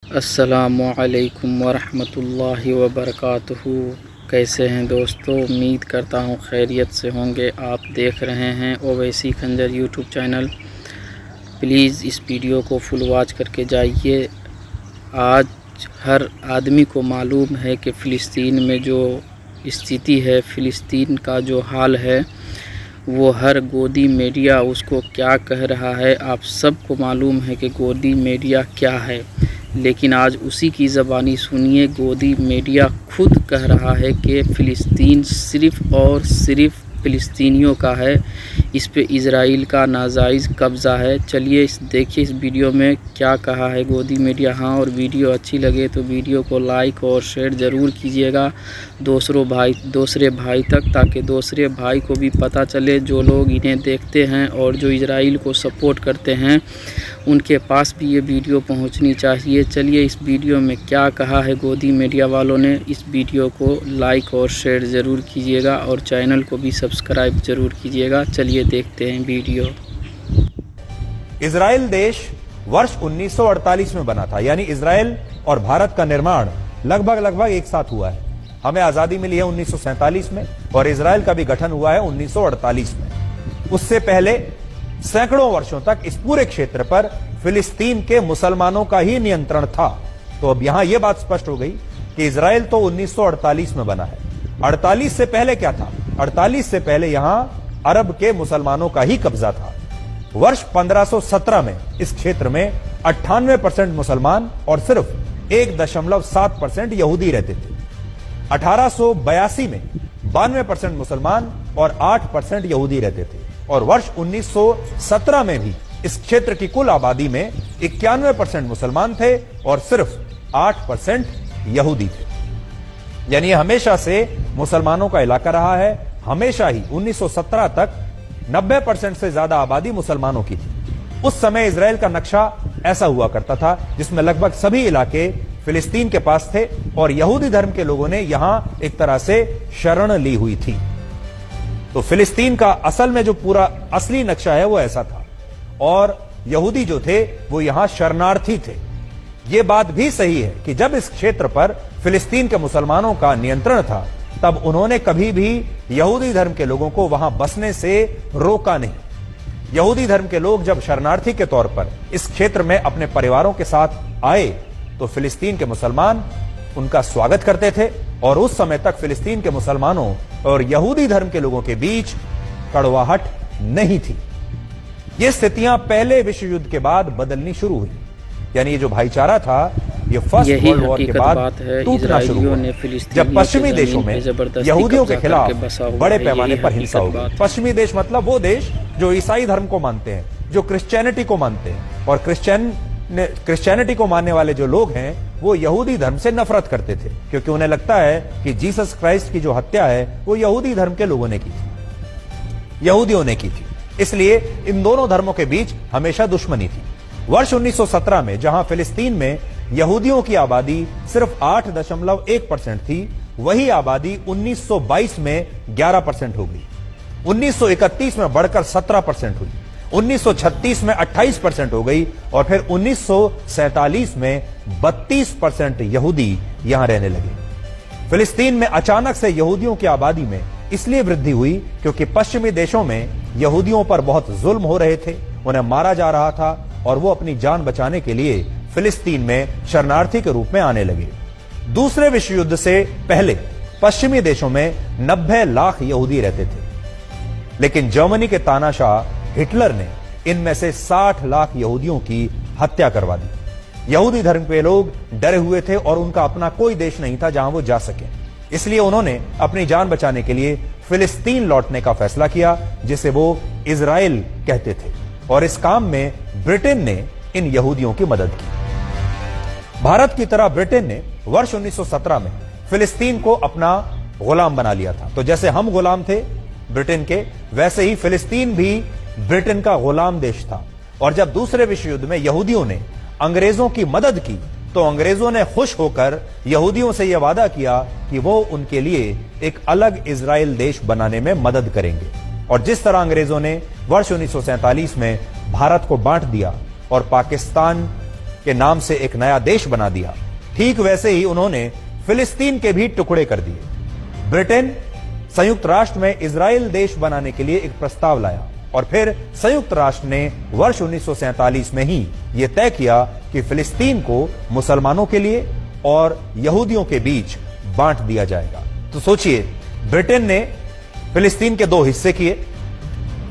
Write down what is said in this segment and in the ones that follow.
अस्सलामुअलैकुम वरहमतुल्लाहि वबरकातुहू। कैसे हैं दोस्तों? उम्मीद करता हूँ खैरियत से होंगे। आप देख रहे हैं ओवैसी खंजर यूट्यूब चैनल। प्लीज़ इस वीडियो को फुल वॉच करके जाइए। आज हर आदमी को मालूम है कि फ़िलिस्तीन में जो स्थिति है, फ़िलिस्तीन का जो हाल है, वो हर गोदी मीडिया उसको क्या कह रहा है। आप सबको मालूम है कि गोदी मीडिया क्या है, लेकिन आज उसी की ज़बानी सुनिए। गोदी मीडिया खुद कह रहा है कि फ़िलिस्तीन सिर्फ़ और सिर्फ़ फ़िलिस्तीनियों का है, इस पे इज़राइल का नाजायज़ कब्ज़ा है। चलिए देखिए इस वीडियो में क्या कहा है गोदी मीडिया। हाँ, और वीडियो अच्छी लगे तो वीडियो को लाइक और शेयर ज़रूर कीजिएगा दूसरे भाई तक, ताकि दूसरे भाई को भी पता चले। जो लोग इन्हें देखते हैं और जो इज़राइल को सपोर्ट करते हैं, उनके पास भी ये वीडियो पहुंचनी चाहिए। चलिए इस वीडियो में क्या कहा है गोदी मीडिया वालों ने। इस वीडियो को लाइक और शेयर ज़रूर कीजिएगा और चैनल को भी सब्सक्राइब ज़रूर कीजिएगा। चलिए देखते हैं वीडियो। इजराइल देश वर्ष 1948 में बना था, यानी इजराइल और भारत का निर्माण लगभग एक साथ हुआ है। हमें आजादी मिली है 1947 में और इजराइल का भी गठन हुआ है 1948 में। उससे पहले सैकड़ों वर्षों तक इस पूरे क्षेत्र पर फिलिस्तीन के मुसलमानों का ही नियंत्रण था। तो अब यहां यह बात स्पष्ट हो गई कि इजराइल तो 1948 में बना है। 48 से पहले क्या था? 48 से पहले यहां अरब के मुसलमानों का ही कब्जा था। वर्ष 1517 में इस क्षेत्र में 98% मुसलमान और सिर्फ 1.7% यहूदी रहते थे। 1882 में 92% मुसलमान और 8% यहूदी रहते थे। और वर्ष 1917 में भी इस क्षेत्र की कुल आबादी में 91% मुसलमान थे और सिर्फ 8% यहूदी थे। यानी हमेशा से मुसलमानों का इलाका रहा है। हमेशा ही 1917 तक 90% से ज्यादा आबादी मुसलमानों की थी। उस समय इजराइल का नक्शा ऐसा हुआ करता था, जिसमें लगभग सभी इलाके फिलिस्तीन के पास थे और यहूदी धर्म के लोगों ने यहां एक तरह से शरण ली हुई थी। तो फिलिस्तीन का असल में जो पूरा असली नक्शा है वो ऐसा था और यहूदी जो थे वो यहां शरणार्थी थे। ये बात भी सही है कि जब इस क्षेत्र पर फिलिस्तीन के मुसलमानों का नियंत्रण था, तब उन्होंने कभी भी यहूदी धर्म के लोगों को वहां बसने से रोका नहीं। यहूदी धर्म के लोग जब शरणार्थी के तौर पर इस क्षेत्र में अपने परिवारों के साथ आए, तो फिलिस्तीन के मुसलमान उनका स्वागत करते थे और उस समय तक फिलिस्तीन के मुसलमानों और यहूदी धर्म के लोगों के बीच कड़वाहट नहीं थी। ये स्थितियां पहले विश्व युद्ध के बाद बदलनी शुरू हुई। यानी ये जो भाईचारा था, ये फर्स्ट वर्ल्ड वॉर के बाद टूटना शुरू हुआ, जब पश्चिमी देशों में यहूदियों के खिलाफ बड़े पैमाने पर हिंसा हो गई। पश्चिमी देश मतलब वो देश जो ईसाई धर्म को मानते हैं, जो क्रिश्चियनिटी को मानते हैं। और क्रिश्चियनिटी को मानने वाले जो लोग हैं वो यहूदी धर्म से नफरत करते थे, क्योंकि उन्हें लगता है कि जीसस क्राइस्ट की जो हत्या है वो यहूदी धर्म के लोगों ने की थी, यहूदियों ने की थी। इसलिए इन दोनों धर्मों के बीच हमेशा दुश्मनी थी। वर्ष 1917 में जहां फिलिस्तीन में यहूदियों की आबादी सिर्फ 8.1% थी, वही आबादी 1922 में 11% हो गई। 1931 में बढ़कर 17% हुई। 1936 में 28% हो गई और फिर 1947 में 32% यहूदी यहां रहने लगे। फिलिस्तीन में अचानक से यहूदियों की आबादी में इसलिए वृद्धि हुई क्योंकि पश्चिमी देशों में यहूदियों पर बहुत जुल्म हो रहे थे, उन्हें मारा जा रहा था और वो अपनी जान बचाने के लिए फिलिस्तीन में शरणार्थी के रूप में आने लगे। दूसरे विश्व युद्ध से पहले पश्चिमी देशों में 90 लाख यहूदी रहते थे, लेकिन जर्मनी के तानाशाह हिटलर ने इनमें से 60 लाख यहूदियों की हत्या करवा दी। यहूदी धर्म के लोग डरे हुए थे और उनका अपना कोई देश नहीं था जहां वो जा सके। इसलिए उन्होंने अपनी जान बचाने के लिए फिलिस्तीन लौटने का फैसला किया, जिसे वो इजराइल कहते थे। और इस काम में ब्रिटेन ने इन यहूदियों की मदद की। भारत की तरह ब्रिटेन ने वर्ष 1917 में फिलिस्तीन को अपना गुलाम बना लिया था। तो जैसे हम गुलाम थे ब्रिटेन के, वैसे ही फिलिस्तीन भी ब्रिटेन का गुलाम देश था। और जब दूसरे विश्व युद्ध में यहूदियों ने अंग्रेजों की मदद की, तो अंग्रेजों ने खुश होकर यहूदियों से यह वादा किया कि वो उनके लिए एक अलग इजराइल देश बनाने में मदद करेंगे। और जिस तरह अंग्रेजों ने वर्ष 1947 में भारत को बांट दिया और पाकिस्तान के नाम से एक नया देश बना दिया, ठीक वैसे ही उन्होंने फिलिस्तीन के भी टुकड़े कर दिए। ब्रिटेन संयुक्त राष्ट्र में इजराइल देश बनाने के लिए एक प्रस्ताव लाया और फिर संयुक्त राष्ट्र ने वर्ष 1947 में ही यह तय किया कि फिलिस्तीन को मुसलमानों के लिए और यहूदियों के बीच बांट दिया जाएगा। तो सोचिए, ब्रिटेन ने फिलिस्तीन के दो हिस्से किए,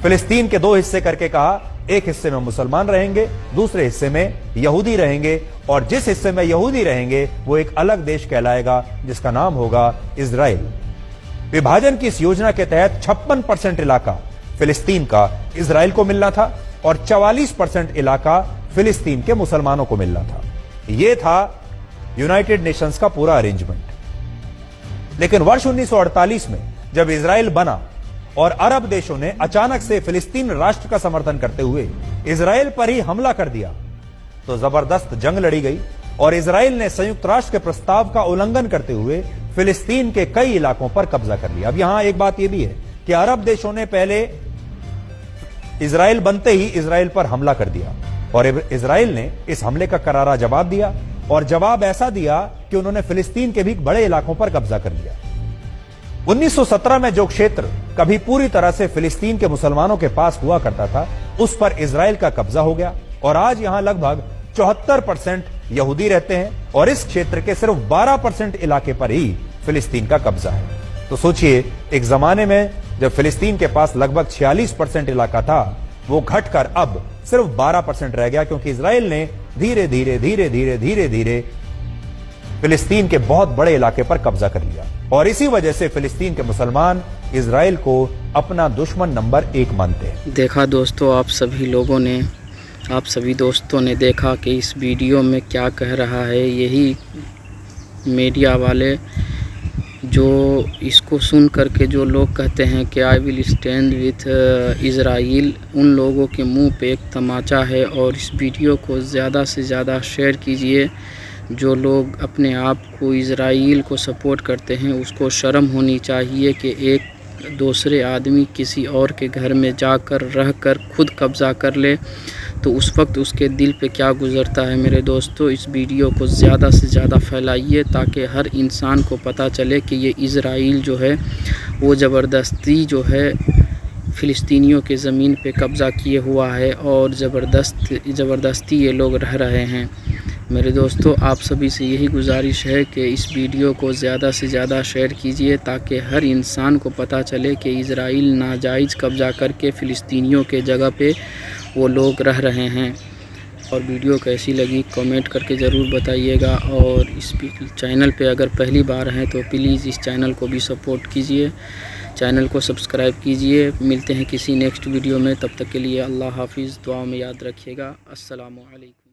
फिलिस्तीन के दो हिस्से करके कहा एक हिस्से में मुसलमान रहेंगे, दूसरे हिस्से में यहूदी रहेंगे, और जिस हिस्से में यहूदी रहेंगे वो एक अलग देश कहलाएगा जिसका नाम होगा इजराइल। विभाजन की इस योजना के तहत 56% इलाका फिलिस्तीन का इजराइल को मिलना था और 44% इलाका फिलिस्तीन के मुसलमानों को मिलना था। यह था यूनाइटेड नेशंस का पूरा अरेंजमेंट। लेकिन वर्ष 1948 में जब इजराइल बना और अरब देशों ने अचानक से फिलिस्तीन राष्ट्र का समर्थन करते हुए इजराइल पर ही हमला कर दिया, तो जबरदस्त जंग लड़ी गई और इजराइल ने संयुक्त राष्ट्र के प्रस्ताव का उल्लंघन करते हुए फिलिस्तीन के कई इलाकों पर कब्जा कर लिया। अब यहां एक बात यह भी है कि अरब देशों ने पहले इजराइल बनते ही इजराइल पर हमला कर दिया और इजराइल ने इस हमले का करारा जवाब दिया, और जवाब ऐसा दिया कि उन्होंने फिलिस्तीन के भी बड़े इलाकों पर कब्जा कर लिया। 1917 में जो क्षेत्र कभी पूरी तरह से फिलिस्तीन के मुसलमानों के पास हुआ करता था, उस पर इजराइल का कब्जा हो गया और आज यहां लगभग 74% यहूदी रहते हैं और इस क्षेत्र के सिर्फ 12% इलाके पर ही फिलिस्तीन का कब्जा है। तो सोचिए, एक जमाने में जब फिलिस्तीन के पास लगभग 46% इलाका था, वो घटकर अब सिर्फ 12% रह गया, क्योंकि इजराइल ने धीरे धीरे फिलिस्तीन के बहुत बड़े इलाके पर कब्जा कर लिया और इसी वजह से फिलिस्तीन के मुसलमान इजराइल को अपना दुश्मन नंबर 1 मानते हैं। देखा दोस्तों, आप सभी दोस्तों ने देखा कि इस वीडियो में क्या कह रहा है। यही मीडिया वाले जो इसको सुन करके जो लोग कहते हैं कि I will stand with Israel, उन लोगों के मुंह पे एक तमाचा है। और इस वीडियो को ज़्यादा से ज़्यादा शेयर कीजिए। जो लोग अपने आप को इज़राइल को सपोर्ट करते हैं, उसको शर्म होनी चाहिए कि एक दूसरे आदमी किसी और के घर में जाकर रहकर खुद कब्ज़ा कर ले, तो उस वक्त उसके दिल पे क्या गुज़रता है। मेरे दोस्तों, इस वीडियो को ज़्यादा से ज़्यादा फैलाइए ताकि हर इंसान को पता चले कि ये इज़राइल जो है वो ज़बरदस्ती जो है फ़िलिस्तीनियों के ज़मीन पे कब्ज़ा किए हुआ है और ज़बरदस्ती ये लोग रह रहे हैं। मेरे दोस्तों, आप सभी से यही गुजारिश है कि इस वीडियो को ज़्यादा से ज़्यादा शेयर कीजिए ताकि हर इंसान को पता चले कि इज़राइल नाजायज़ कब्ज़ा करके फ़िलिस्तीनियों के जगह पे वो लोग रह रहे हैं। और वीडियो कैसी लगी कमेंट करके ज़रूर बताइएगा। और इस चैनल पे अगर पहली बार हैं तो प्लीज़ इस चैनल को भी सपोर्ट कीजिए, चैनल को सब्सक्राइब कीजिए। मिलते हैं किसी नेक्स्ट वीडियो में, तब तक के लिए अल्लाह हाफिज़। दुआ में याद रखिएगा। अस्सलामु अलैकुम।